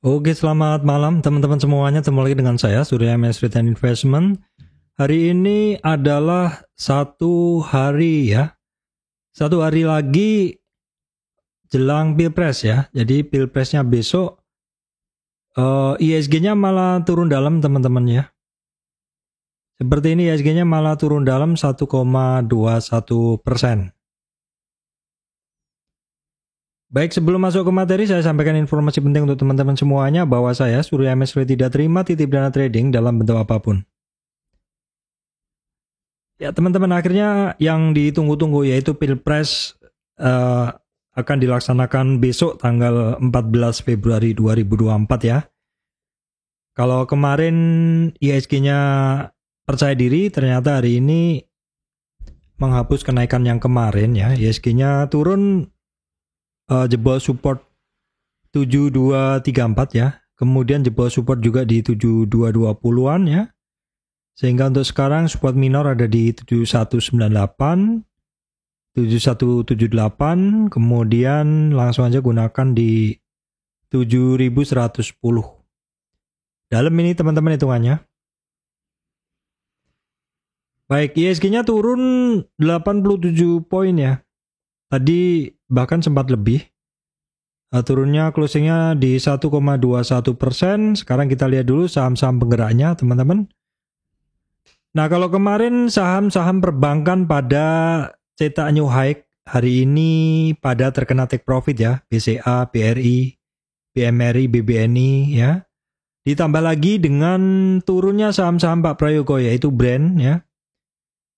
Oke, selamat malam teman-teman semuanya. Ketemu lagi dengan saya, Surya MS Return Investment. Hari ini adalah satu hari lagi jelang Pilpres ya. Jadi Pilpresnya besok, ISG-nya malah turun dalam teman-teman ya. Seperti ini ISG-nya malah turun dalam 1,21%. Baik, sebelum masuk ke materi, saya sampaikan informasi penting untuk teman-teman semuanya bahwa saya, Surya MS tidak terima titip dana trading dalam bentuk apapun. Ya teman-teman, akhirnya yang ditunggu-tunggu yaitu Pilpres akan dilaksanakan besok tanggal 14 Februari 2024 ya. Kalau kemarin ISG-nya percaya diri, ternyata hari ini menghapus kenaikan yang kemarin ya. ISG-nya turun jebol support 7234 ya. Kemudian jebol support juga di 7220-an ya. Sehingga untuk sekarang support minor ada di 7198, 7178, kemudian langsung aja gunakan di 7110. Dalam ini teman-teman hitungannya. Baik, ISG-nya turun 87 poin ya. Tadi bahkan sempat lebih. Turunnya closingnya di 1,21%. Sekarang kita lihat dulu saham-saham penggeraknya teman-teman. Nah, kalau kemarin saham-saham perbankan pada cetak new high, hari ini pada terkena take profit ya, BCA, BRI, BMRI, BBNI ya. Ditambah lagi dengan turunnya saham-saham Pak Prayogo yaitu Brand ya.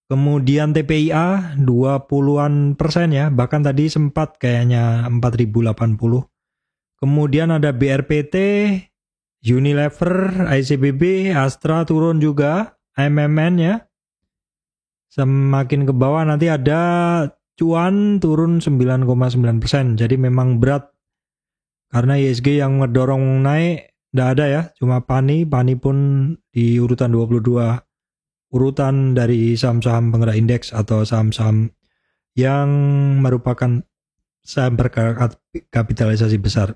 Kemudian TPIA 20-an persen ya, bahkan tadi sempat kayaknya 4080. Kemudian ada BRPT, Unilever, ICBP, Astra turun juga. MMN ya, semakin ke bawah nanti ada cuan turun 9,9%. Jadi memang berat karena ISG yang ngedorong naik tidak ada ya, cuma Pani pun di urutan 22 urutan dari saham-saham penggerak indeks atau saham-saham yang merupakan saham berkapitalisasi besar.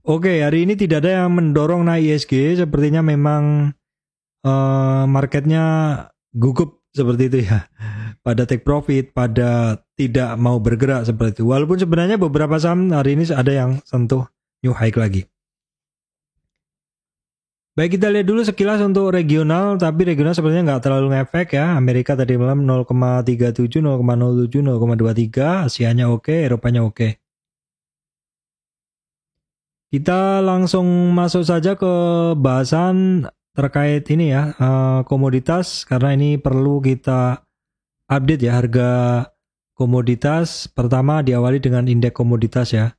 Oke, hari ini tidak ada yang mendorong naik ISG, sepertinya memang marketnya gugup seperti itu ya, pada take profit, pada tidak mau bergerak seperti itu. Walaupun sebenarnya beberapa saham hari ini ada yang sentuh new high lagi. Baik, kita lihat dulu sekilas untuk regional, tapi regional sebenarnya nggak terlalu ngefek ya. Amerika tadi malam 0,37, 0,07, 0,23, Asianya oke, Eropanya oke. Kita langsung masuk saja ke bahasan terkait ini ya, komoditas, karena ini perlu kita update ya harga komoditas. Pertama diawali dengan indeks komoditas ya.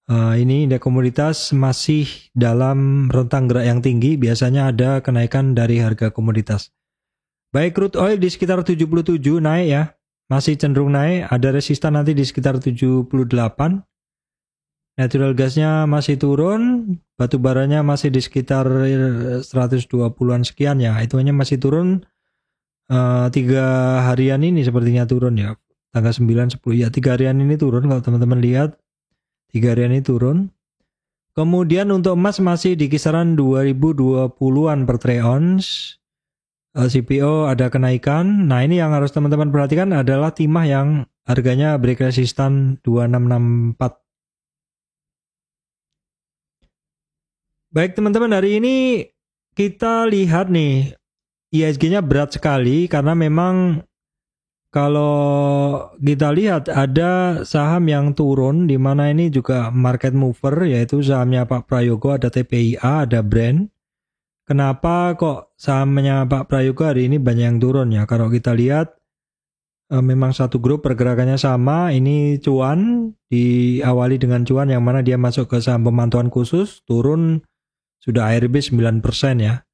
Ini indeks komoditas masih dalam rentang gerak yang tinggi, biasanya ada kenaikan dari harga komoditas. Baik, crude oil di sekitar 77 naik ya, masih cenderung naik, ada resistan nanti di sekitar 78. Natural gasnya masih turun, batu baranya masih di sekitar 120-an sekian ya, hitungannya masih turun. 3 harian ini sepertinya turun ya, tanggal 9, 10 ya, 3 harian ini turun kalau teman-teman lihat, 3 harian ini turun. Kemudian untuk emas masih di kisaran 2020-an per troy ounce. CPO ada kenaikan. Nah, ini yang harus teman-teman perhatikan adalah timah yang harganya break resistan 2664. Baik teman-teman, hari ini kita lihat nih ISG-nya berat sekali karena memang kalau kita lihat ada saham yang turun, di mana ini juga market mover yaitu sahamnya Pak Prayogo, ada TPIA, ada Brand. Kenapa kok sahamnya Pak Prayogo hari ini banyak yang turun ya? Kalau kita lihat memang satu grup pergerakannya sama, ini cuan diawali dengan cuan yang mana dia masuk ke saham pemantauan khusus, turun sudah ARB 9% ya.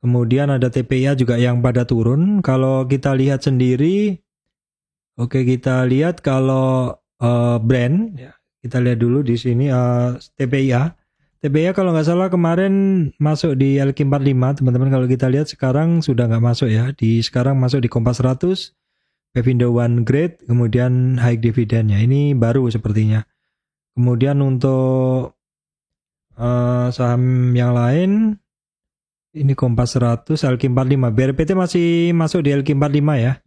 Kemudian ada TPIA juga yang pada turun. Kalau kita lihat sendiri, oke, kita lihat kalau Brand ya, kita lihat dulu di sini TPIA. TPIA kalau nggak salah kemarin masuk di LQ45, teman-teman. Kalau kita lihat sekarang sudah nggak masuk ya. Sekarang masuk di Kompas 100, Pevindo One Grade, kemudian high dividend ya. Ini baru sepertinya. Kemudian untuk saham yang lain. Ini Kompas 100, LQ45. BRPT masih masuk di LQ45 ya.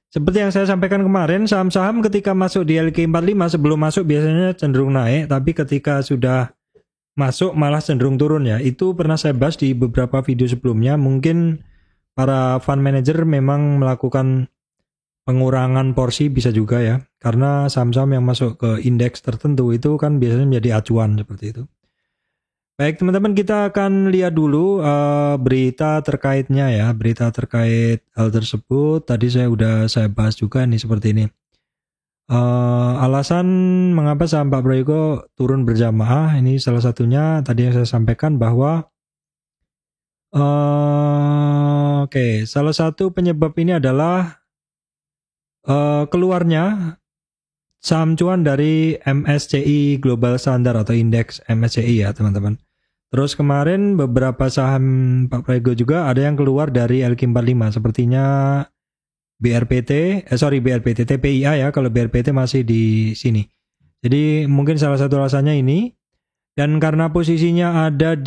Seperti yang saya sampaikan kemarin, saham-saham ketika masuk di LQ45 sebelum masuk biasanya cenderung naik, tapi ketika sudah masuk malah cenderung turun ya. Itu pernah saya bahas di beberapa video sebelumnya. Mungkin para fund manager memang melakukan pengurangan porsi bisa juga ya. Karena saham-saham yang masuk ke indeks tertentu itu kan biasanya menjadi acuan seperti itu. Baik teman-teman, kita akan lihat dulu berita terkaitnya ya. Berita terkait hal tersebut tadi saya bahas juga nih seperti ini. Alasan mengapa saham Pak Prayogo turun berjamaah, ini salah satunya tadi yang saya sampaikan bahwa salah satu penyebab ini adalah keluarnya saham cuan dari MSCI Global Standard atau indeks MSCI ya teman-teman. Terus kemarin beberapa saham Pak Prayogo juga ada yang keluar dari LQ45 sepertinya BRPT, TPIA ya, kalau BRPT masih di sini. Jadi mungkin salah satu alasannya ini, dan karena posisinya ada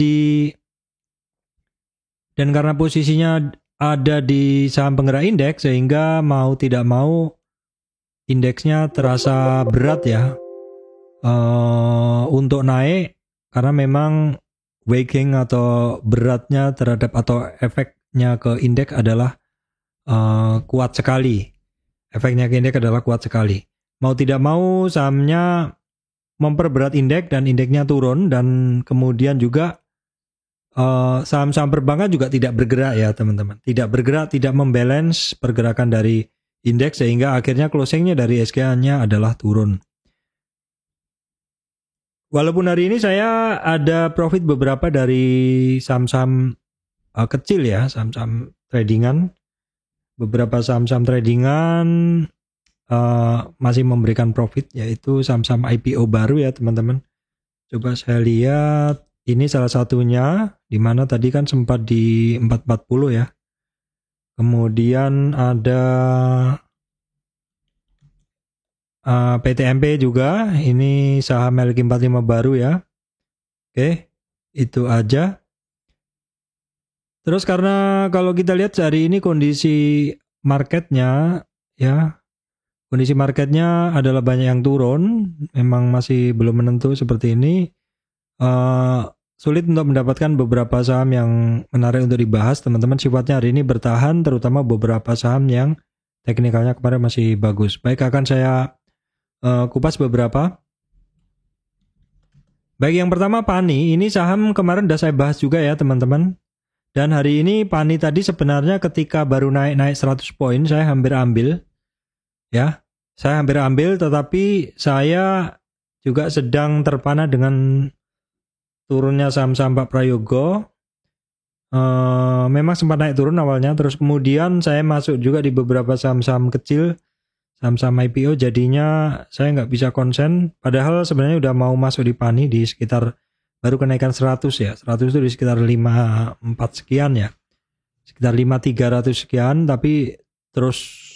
di saham penggerak indeks sehingga mau tidak mau indeksnya terasa berat ya untuk naik karena memang weighting atau beratnya terhadap atau efeknya ke indeks adalah kuat sekali. Efeknya ke indeks adalah kuat sekali. Mau tidak mau sahamnya memperberat indeks dan indeksnya turun, dan kemudian juga saham-saham perbankan juga tidak bergerak ya teman-teman. Tidak bergerak, tidak membalance pergerakan dari indeks sehingga akhirnya closingnya dari SKA-nya adalah turun. Walaupun hari ini saya ada profit beberapa dari saham-saham kecil ya, saham-saham tradingan. Beberapa saham-saham tradingan masih memberikan profit, yaitu saham-saham IPO baru ya teman-teman. Coba saya lihat, ini salah satunya, di mana tadi kan sempat di 440 ya. Kemudian ada PTMP juga, ini saham LQ45 baru ya. Oke, itu aja. Terus karena kalau kita lihat hari ini kondisi marketnya ya, kondisi marketnya adalah banyak yang turun, memang masih belum menentu seperti ini. Sulit untuk mendapatkan beberapa saham yang menarik untuk dibahas, teman-teman. Sifatnya hari ini bertahan, terutama beberapa saham yang teknikalnya kemarin masih bagus. Baik, akan saya kupas beberapa. Baik, yang pertama PANI, ini saham kemarin udah saya bahas juga ya teman-teman. Dan hari ini PANI tadi sebenarnya ketika baru naik 100 poin saya hampir ambil. Ya, saya hampir ambil, tetapi saya juga sedang terpana dengan turunnya saham-saham Pak Prayogo. Memang sempat naik turun awalnya, terus kemudian saya masuk juga di beberapa saham-saham kecil, saham-saham IPO, jadinya saya nggak bisa konsen. Padahal sebenarnya udah mau masuk di PANI di sekitar baru kenaikan 100 ya, 100 itu di sekitar 54 sekian ya, sekitar 5300 sekian, tapi terus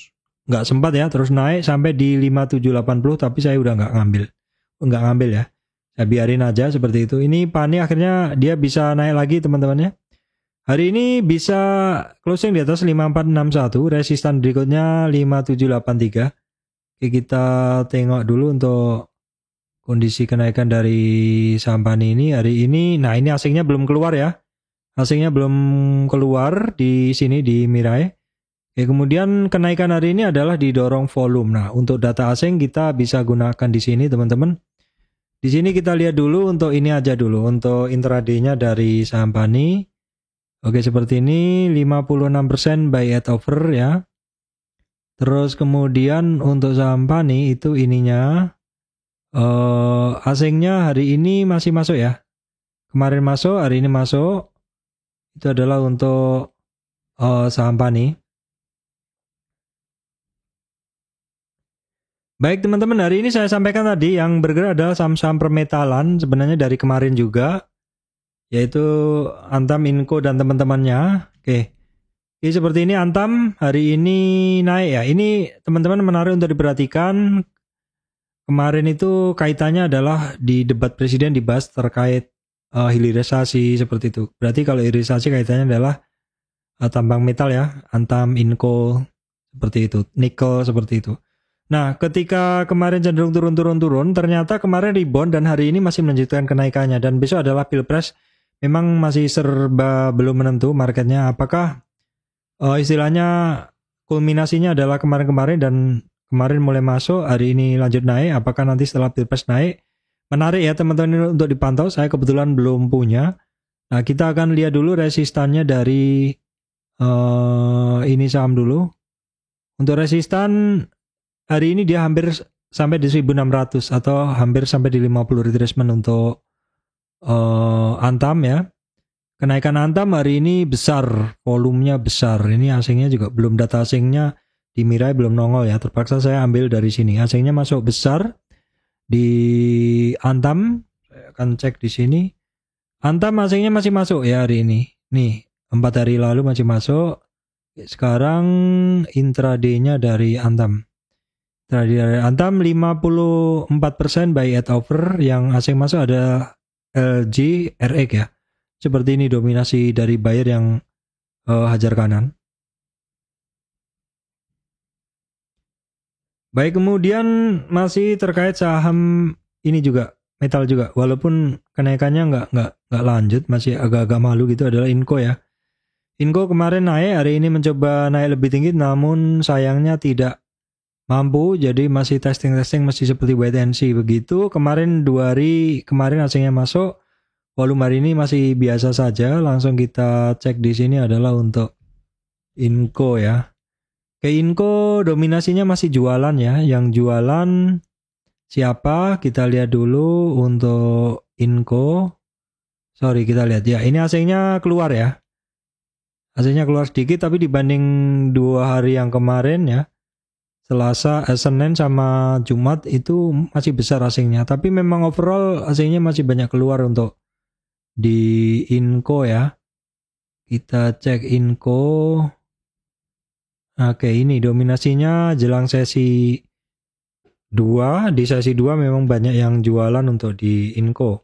nggak sempat ya, terus naik sampai di 5780, tapi saya udah nggak ngambil ya, saya biarin aja seperti itu. Ini PANI akhirnya dia bisa naik lagi teman-teman ya, hari ini bisa closing di atas 5461, resistan berikutnya 5783. Oke, kita tengok dulu untuk kondisi kenaikan dari saham PANI ini hari ini. Nah, ini asingnya belum keluar ya. Asingnya belum keluar di sini di Mirai. Oke, kemudian kenaikan hari ini adalah didorong volume. Nah, untuk data asing kita bisa gunakan di sini teman-teman. Di sini kita lihat dulu untuk ini aja dulu, untuk intraday-nya dari saham PANI. Oke, seperti ini 56% buy at over ya. Terus kemudian untuk saham PANI itu ininya asingnya hari ini masih masuk ya. Kemarin masuk, hari ini masuk. Itu adalah untuk saham PANI. Baik teman-teman, hari ini saya sampaikan tadi yang bergerak adalah saham-saham permetalan, sebenarnya dari kemarin juga, yaitu Antam, Inco dan teman-temannya. Oke, seperti ini Antam hari ini naik ya. Ini teman-teman menarik untuk diperhatikan. Kemarin itu kaitannya adalah di debat presiden dibahas terkait hilirisasi seperti itu. Berarti kalau hilirisasi kaitannya adalah tambang metal ya, antam, inko seperti itu, nikel seperti itu. Nah, ketika kemarin cenderung turun, ternyata kemarin rebound dan hari ini masih melanjutkan kenaikannya, dan besok adalah Pilpres. Memang masih serba belum menentu marketnya, apakah istilahnya kulminasinya adalah kemarin-kemarin dan kemarin mulai masuk, hari ini lanjut naik, apakah nanti setelah Pilpres naik? Menarik ya teman-teman ini untuk dipantau, saya kebetulan belum punya. Nah, kita akan lihat dulu resistannya dari ini saham dulu. Untuk resistan hari ini dia hampir sampai di 1600 atau hampir sampai di 50 retracement untuk Antam ya. Kenaikan Antam hari ini besar, volumenya besar. Ini asingnya juga belum, data asingnya di Mirai belum nongol ya. Terpaksa saya ambil dari sini. Asingnya masuk besar di Antam. Saya akan cek di sini. Antam asingnya masih masuk ya hari ini. Nih, 4 hari lalu masih masuk. Sekarang intraday-nya dari Antam. Intraday dari Antam 54% buy at over. Yang asing masuk ada LG, RX ya. Seperti ini dominasi dari buyer yang hajar kanan. Baik, kemudian masih terkait saham ini juga, metal juga. Walaupun kenaikannya nggak lanjut, masih agak-agak malu gitu, adalah Inco ya. Inco kemarin naik, hari ini mencoba naik lebih tinggi, namun sayangnya tidak mampu. Jadi masih testing, masih seperti wait and see begitu. Kemarin 2 hari kemarin asingnya masuk. Volume hari ini masih biasa saja. Langsung kita cek di sini adalah untuk Inco ya. Ke Inco dominasinya masih jualan ya. Yang jualan siapa? Kita lihat dulu untuk Inco. Sorry, kita lihat ya. Ini asingnya keluar ya. Asingnya keluar sedikit, tapi dibanding 2 hari yang kemarin ya, Selasa, Senin sama Jumat itu masih besar asingnya. Tapi memang overall asingnya masih banyak keluar untuk di Inco ya. Kita cek Inco. Oke, ini dominasinya jelang sesi 2. Di sesi 2 memang banyak yang jualan untuk di Inco.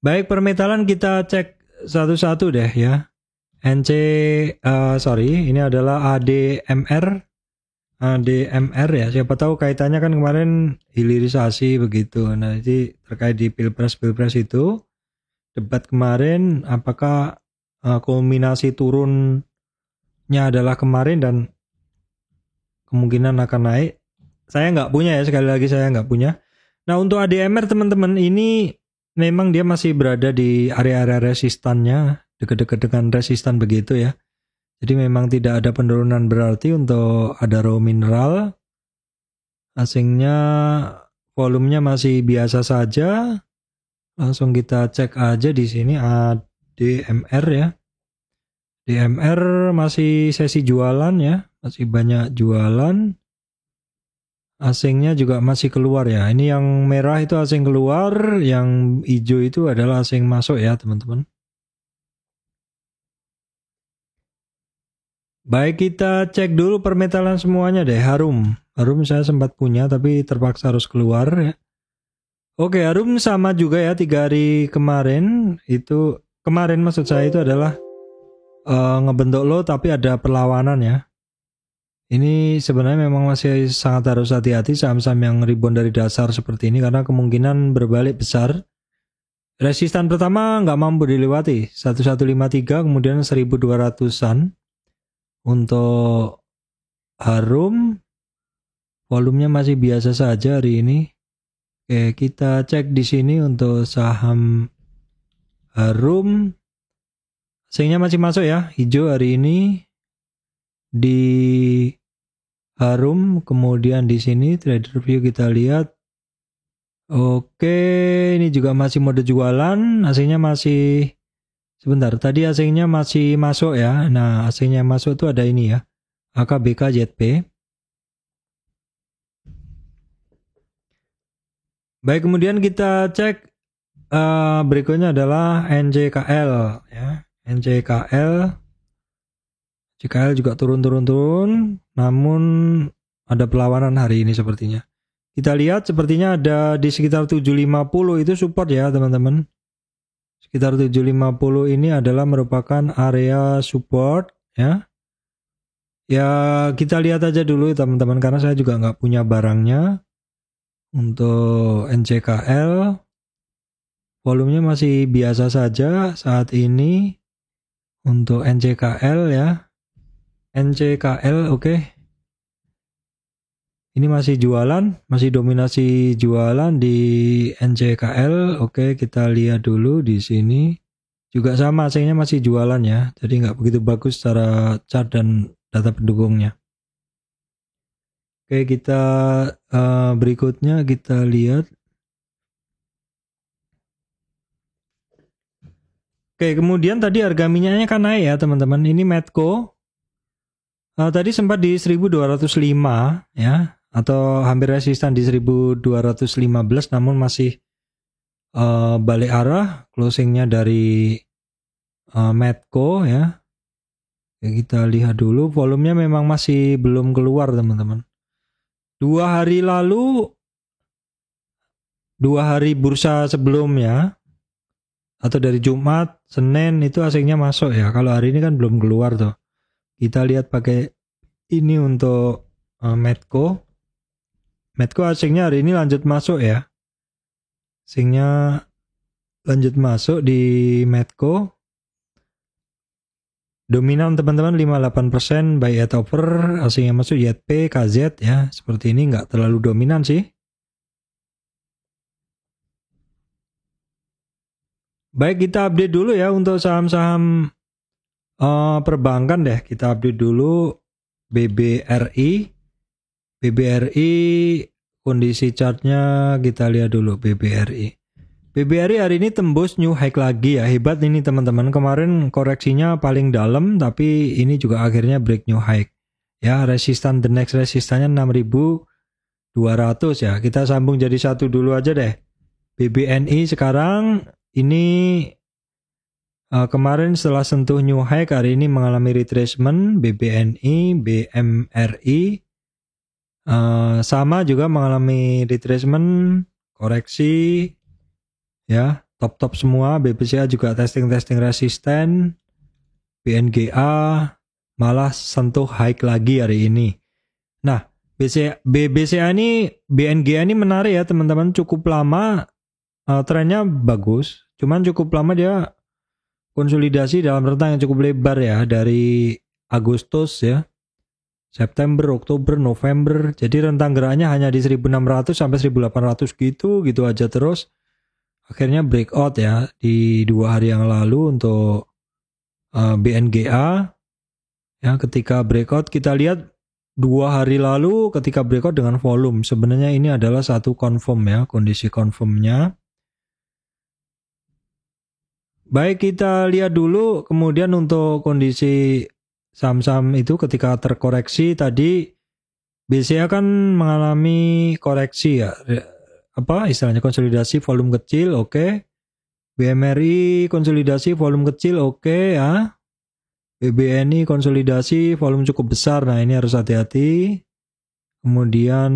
Baik, permetalan kita cek satu-satu deh ya. Ini adalah ADMR ya, siapa tahu kaitannya kan kemarin hilirisasi begitu. Nah, jadi terkait di pilpres itu, debat kemarin, apakah kulminasi turunnya adalah kemarin dan kemungkinan akan naik. Saya nggak punya ya, sekali lagi saya nggak punya. Nah, untuk ADMR teman-teman, ini memang dia masih berada di area-area resistannya, dekat-dekat dengan resistan begitu ya. Jadi memang tidak ada penurunan berarti untuk ada raw mineral. Asingnya volumenya masih biasa saja. Langsung kita cek aja di sini ADMR ya. DMR masih sesi jualan ya, masih banyak jualan. Asingnya juga masih keluar ya. Ini yang merah itu asing keluar, yang hijau itu adalah asing masuk ya teman-teman. Baik, kita cek dulu permetalan semuanya deh. Harum saya sempat punya tapi terpaksa harus keluar ya. Oke, Harum sama juga ya 3 hari kemarin. Itu kemarin maksud saya itu adalah ngebentuk low tapi ada perlawanan ya. Ini sebenarnya memang masih sangat harus hati-hati saham-saham yang rebound dari dasar seperti ini, karena kemungkinan berbalik besar. Resistan pertama nggak mampu dilewati 1153, kemudian 1200-an. Untuk Harum volumenya masih biasa saja hari ini. Oke, kita cek di sini untuk saham Harum. Asingnya masih masuk ya, hijau hari ini di Harum, kemudian di sini trader view kita lihat. Oke, ini juga masih mode jualan, asingnya masih sebentar. Tadi asingnya masih masuk ya. Nah, asingnya masuk itu ada ini ya, AKBK ZP. Baik, kemudian kita cek berikutnya adalah NJKL ya. NJKL juga turun, namun ada perlawanan hari ini sepertinya. Kita lihat sepertinya ada di sekitar 750 itu support ya teman-teman. Sekitar 750 ini adalah merupakan area support ya. Ya kita lihat aja dulu teman-teman karena saya juga nggak punya barangnya. Untuk NCKL volumenya masih biasa saja saat ini. Untuk NCKL ya, NCKL oke. Ini masih jualan, masih dominasi jualan di NCKL. Oke, kita lihat dulu di sini. Juga sama, asingnya masih jualan ya. Jadi nggak begitu bagus secara chart dan data pendukungnya. Oke, kita berikutnya kita lihat. Oke, kemudian tadi harga minyaknya kan naik ya teman-teman. Ini Medco. Tadi sempat di 1205 ya. Atau hampir resisten di 1215 namun masih balik arah. Closingnya dari Medco ya. Oke, kita lihat dulu. Volumenya memang masih belum keluar teman-teman. 2 hari bursa sebelumnya atau dari Jumat, Senin itu asingnya masuk ya. Kalau hari ini kan belum keluar tuh. Kita lihat pakai ini untuk Medco. Medco asingnya hari ini lanjut masuk ya. Asingnya lanjut masuk di Medco. Dominan teman-teman 58% buy at over. Asingnya masuk YP, KZ ya. Seperti ini nggak terlalu dominan sih. Baik, kita update dulu ya untuk saham-saham perbankan deh. Kita update dulu BBRI. BBRI kondisi chartnya kita lihat dulu BBRI. BBRI hari ini tembus new high lagi ya. Hebat ini teman-teman. Kemarin koreksinya paling dalam tapi ini juga akhirnya break new high. Ya, resistan the next resistannya 6.200 ya. Kita sambung jadi satu dulu aja deh. BBNI sekarang ini kemarin setelah sentuh new high hari ini mengalami retracement. BBNI, BMRI sama juga mengalami retracement, koreksi ya, top semua. BBCA juga testing resisten. BNGA malah sentuh high lagi hari ini. Nah, BBCA ini, BNGA ini menarik ya teman-teman, cukup lama trennya bagus, cuman cukup lama dia konsolidasi dalam rentang yang cukup lebar ya, dari Agustus ya, September, Oktober, November. Jadi rentang geraknya hanya di 1600 sampai 1800 gitu aja terus. Akhirnya breakout ya di 2 hari yang lalu untuk BNGA. Ya, ketika breakout kita lihat 2 hari lalu ketika breakout dengan volume. Sebenarnya ini adalah satu confirm ya, kondisi confirmnya. Baik, kita lihat dulu kemudian untuk kondisi saham-saham itu ketika terkoreksi tadi. BCA kan mengalami koreksi ya, apa istilahnya, konsolidasi volume kecil, oke. BMRI konsolidasi volume kecil, oke ya. BBNI konsolidasi volume cukup besar, nah ini harus hati-hati. Kemudian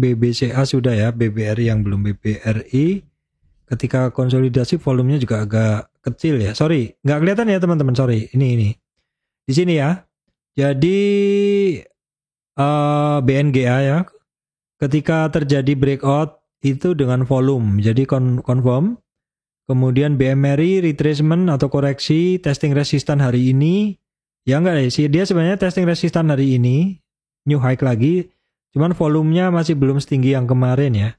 BBCA sudah ya, BBRI yang belum BBRI. Ketika konsolidasi volumenya juga agak kecil ya. Sorry, nggak kelihatan ya teman-teman. Sorry, ini di sini ya. Jadi BNGA ya, ketika terjadi breakout itu dengan volume, jadi confirm. Kemudian BMRI retracement atau koreksi, testing resistan hari ini. Ya enggak sih, dia sebenarnya testing resistan hari ini, new high lagi. Cuman volumenya masih belum setinggi yang kemarin ya.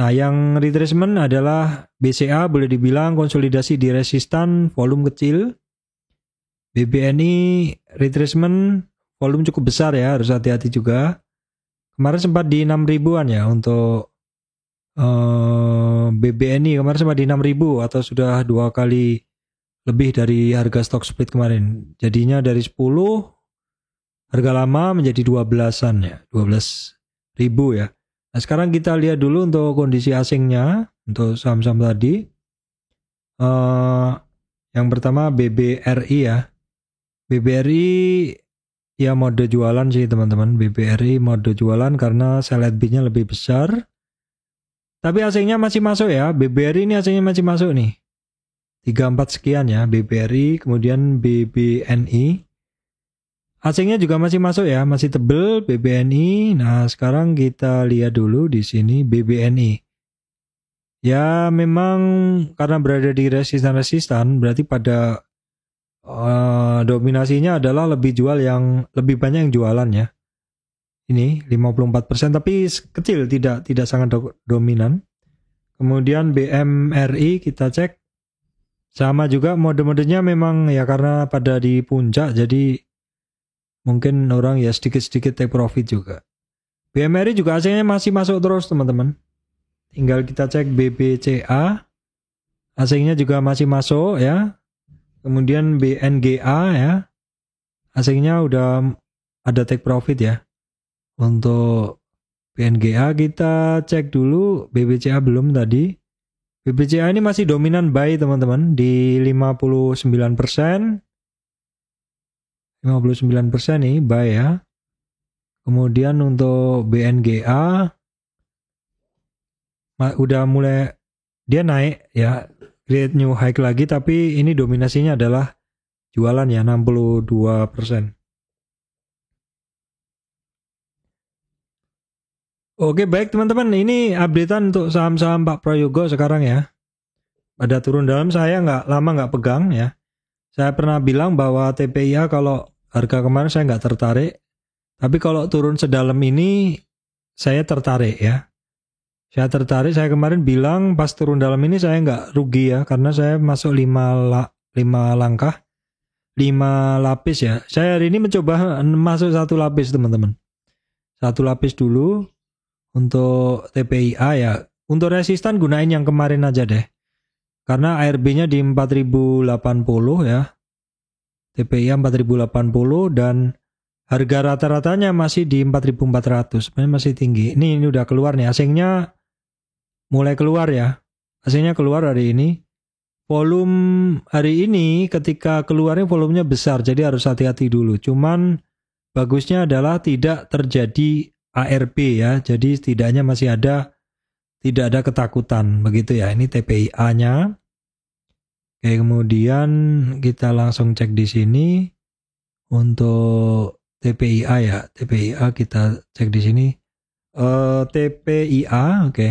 Nah, yang retracement adalah BCA, boleh dibilang konsolidasi di resistan, volume kecil. BBNI retracement, volume cukup besar ya, harus hati-hati juga. Kemarin sempat di 6.000-an ya untuk BBNI, kemarin sempat di 6.000 atau sudah 2 kali lebih dari harga stock split kemarin. Jadinya dari 10 harga lama menjadi 12-an ya, 12.000 ya. Nah, sekarang kita lihat dulu untuk kondisi asingnya untuk saham-saham tadi. Yang pertama BBRI ya. BBRI ya mode jualan sih teman-teman. BBRI mode jualan karena sell at bid-nya lebih besar. Tapi asingnya masih masuk ya. BBRI ini asingnya masih masuk nih. 34 sekian ya BBRI, kemudian BBNI. Asingnya juga masih masuk ya, masih tebel BBNI. Nah, sekarang kita lihat dulu di sini BBNI. Ya, memang karena berada di resistan-resistan, berarti pada dominasinya adalah lebih banyak yang jualan ya. Ini 54%, tapi kecil, tidak sangat dominan. Kemudian BMRI kita cek, sama juga mode-modenya memang ya karena pada di puncak, jadi mungkin orang ya sedikit-sedikit take profit juga. BMRI juga asingnya masih masuk terus teman-teman. Tinggal kita cek BBCA, asingnya juga masih masuk ya. Kemudian BNGA ya, asingnya udah ada take profit ya. Untuk BNGA kita cek dulu, BBCA belum tadi. BBCA ini masih dominan buy teman-teman di 59%. 59% nih buy ya. Kemudian untuk BNGA udah mulai dia naik ya, create new high lagi, tapi ini dominasinya adalah jualan ya 62%. Oke baik teman-teman, ini updatean untuk saham-saham Pak Prayogo sekarang ya. Pada turun dalam saya lama nggak pegang ya. Saya pernah bilang bahwa TPIA kalau harga kemarin saya nggak tertarik, tapi kalau turun sedalam ini saya tertarik ya. Saya tertarik, saya kemarin bilang pas turun dalam ini saya nggak rugi ya, karena saya masuk 5 langkah, 5 lapis ya. Saya hari ini mencoba masuk 1 lapis teman-teman. 1 lapis dulu untuk TPIA ya. Untuk resistan gunain yang kemarin aja deh. Karena ARB-nya di 4080 ya. TPIA 4080 dan harga rata-ratanya masih di 4400. Sebenarnya masih tinggi. Ini udah keluar nih, asingnya mulai keluar ya. Asingnya keluar hari ini. Volume hari ini ketika keluarnya volumenya besar, jadi harus hati-hati dulu. Cuman bagusnya adalah tidak terjadi ARB ya. Jadi setidaknya masih tidak ada ketakutan begitu ya. Ini TPIA-nya. Oke, kemudian kita langsung cek di sini untuk TPIA ya. TPIA kita cek di sini. TPIA, oke.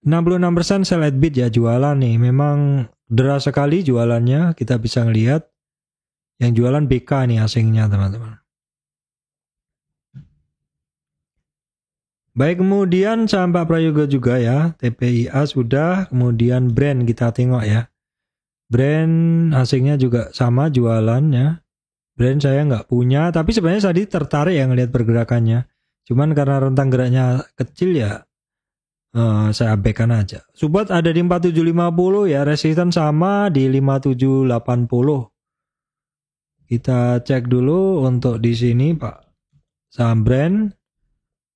66% sell at bid ya, jualan nih. Memang deras sekali jualannya, kita bisa ngelihat. Yang jualan BK nih asingnya teman-teman. Baik, kemudian saham Pak Prayogo juga ya. TPIA sudah, kemudian brand kita tengok ya. Brand asingnya juga sama jualannya. Brand saya nggak punya, tapi sebenarnya tadi tertarik ya ngelihat pergerakannya. Cuman karena rentang geraknya kecil ya, saya abaikan aja. Support ada di 4750 ya, resisten sama di 5780. Kita cek dulu untuk di sini Pak saham brand.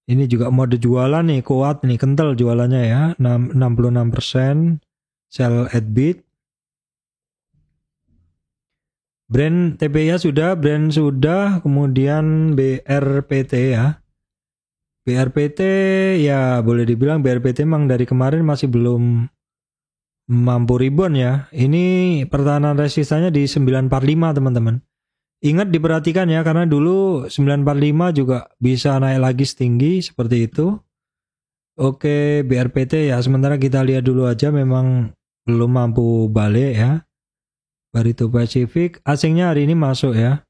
Ini juga mode jualan nih, kuat nih, kental jualannya ya, 66% sell at bid. Brand TPIA sudah, brand sudah, kemudian BRPT ya. BRPT ya boleh dibilang BRPT memang dari kemarin masih belum mampu rebound ya. Ini pertahanan resistannya di 945 teman-teman. Ingat diperhatikan ya, karena dulu 945 juga bisa naik lagi setinggi seperti itu. Oke, BRPT ya sementara kita lihat dulu aja, memang belum mampu balik ya. Barito Pacific asingnya hari ini masuk ya.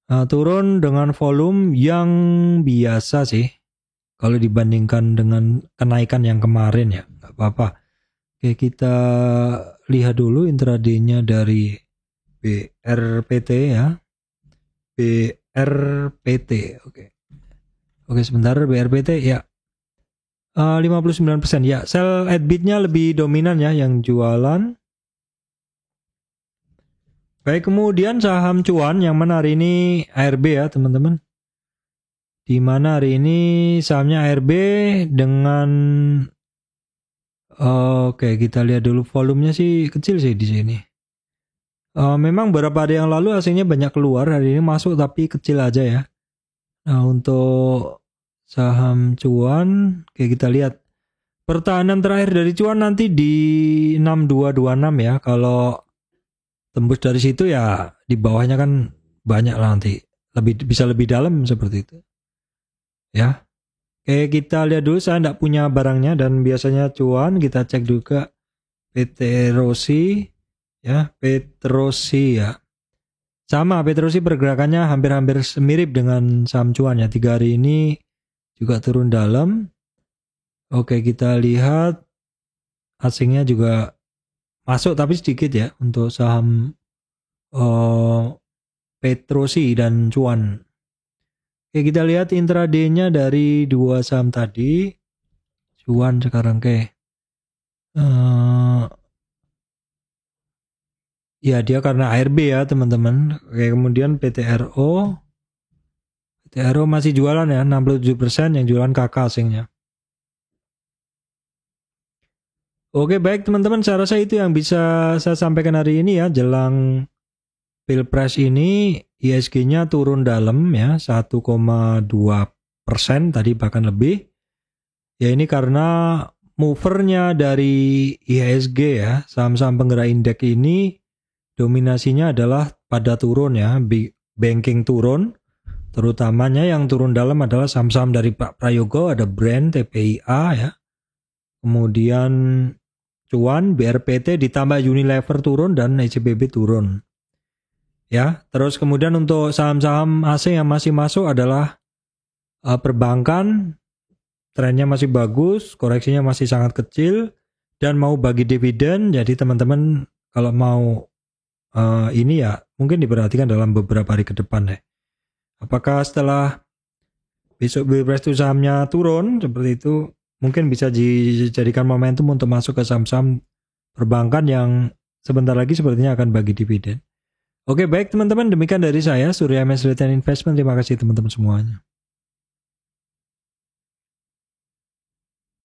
Turun dengan volume yang biasa sih. Kalau dibandingkan dengan kenaikan yang kemarin ya, nggak apa-apa. Oke, kita lihat dulu intraday-nya dari BRPT ya. BRPT, oke sebentar, BRPT ya. 59% ya, sell at bid-nya lebih dominan ya yang jualan. Baik, kemudian saham cuan yang mana hari ini ARB ya teman-teman. Di mana hari ini sahamnya ARB dengan oke, kita lihat dulu volumenya sih kecil sih di sini. Memang beberapa hari yang lalu hasilnya banyak keluar, hari ini masuk tapi kecil aja ya. Nah, untuk saham cuan, kayak kita lihat pertahanan terakhir dari cuan nanti di 6226 ya. Kalau tembus dari situ ya di bawahnya kan banyak lah nanti. Bisa lebih dalam seperti itu. Ya. Oke, kita lihat dulu, saya tidak punya barangnya dan biasanya cuan kita cek juga PT Rossi ya, Petrosi ya. Sama, Petrosi pergerakannya hampir-hampir mirip dengan saham cuan ya. 3 hari ini juga turun dalam. Oke, kita lihat asingnya juga masuk tapi sedikit ya untuk saham Petrosi dan cuan. Oke, kita lihat intraday-nya dari dua saham tadi. Cuan sekarang ya dia karena ARB ya teman-teman. Oke, kemudian PTRO masih jualan ya, 67% yang jualan kakak asingnya. Oke, baik teman-teman, saya rasa itu yang bisa saya sampaikan hari ini ya. Jelang Pilpres ini ISG-nya turun dalam ya, 1,2% tadi bahkan lebih. Ya ini karena movernya dari IHSG ya, saham-saham penggerak indeks ini dominasinya adalah pada turun ya, banking turun. Terutamanya yang turun dalam adalah saham-saham dari Pak Prayogo, ada Brand, TPIA ya. Kemudian cuan, BRPT ditambah Unilever turun dan ECBB turun. Ya, terus kemudian untuk saham-saham asing yang masih masuk adalah perbankan, trennya masih bagus, koreksinya masih sangat kecil dan mau bagi dividen. Jadi teman-teman kalau mau ini ya mungkin diperhatikan dalam beberapa hari ke depan deh. Apakah setelah besok Pilpres itu sahamnya turun seperti itu, mungkin bisa dijadikan momentum untuk masuk ke saham-saham perbankan yang sebentar lagi sepertinya akan bagi dividen. Oke, baik teman-teman, demikian dari saya Surya MS Return Investment. Terima kasih teman-teman semuanya.